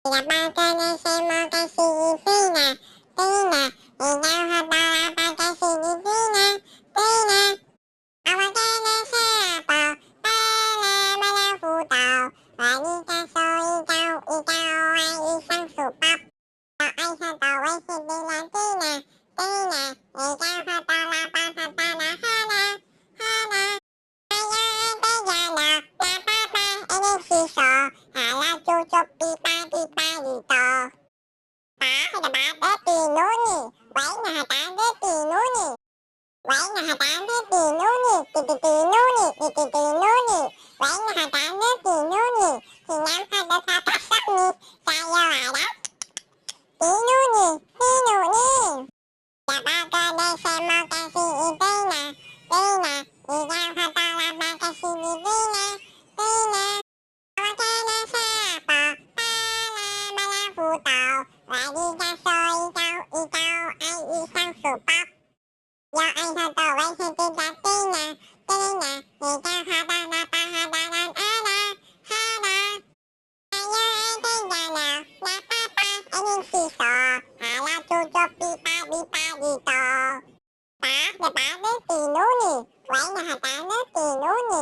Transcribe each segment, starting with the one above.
La pertenecemos que Filipina, Tina, y la para que Filipina, Tina, ahora que no sea para me phụ tàu, và đi ca soi y cao ai y sang sụp bắp, ai sa tàu ai xin đi là Tina, Tina, y cao ha ta la pa ha ta la ha la, ai ya bây giờ là pa pa, em đi xì xò, hà la chu chu pi pa đi to. Tá, hay là ba tê tì nô nì, vậy là hà tá tê tì nô nì, vậy là hà tá tê tì nô nì, tì nô nì, tì nô nì, vậy là hà tá tê tì nô nì, thì nam hà đô sa tắc sắc nì, sa yo à đó, tì nô nì, là ba cơ đê xe mô ca si y tê nà, y giao hà ta la ba ca si y tê nà, ba ca đê sa bò, ba la phụ tàu, và đi ra soi y cao ai y sang sụp bắp. Do anh thật tổ anh thì tin là Tina, thì cao ha ba la pa ha la lan á la, ha la. Ai do anh thấy nhà nào, la pa, anh in xì xò, hà la chu chu pi pa đi to. Tá, là tá nước tì nú nì, vậy là hà tá nước tì nú nì.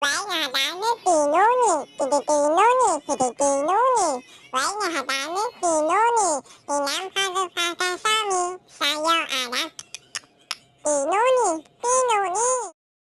Vậy là hà tá nước tì nú nì, tì nú nì, tì nú nì, vậy là hà tá nước tì nú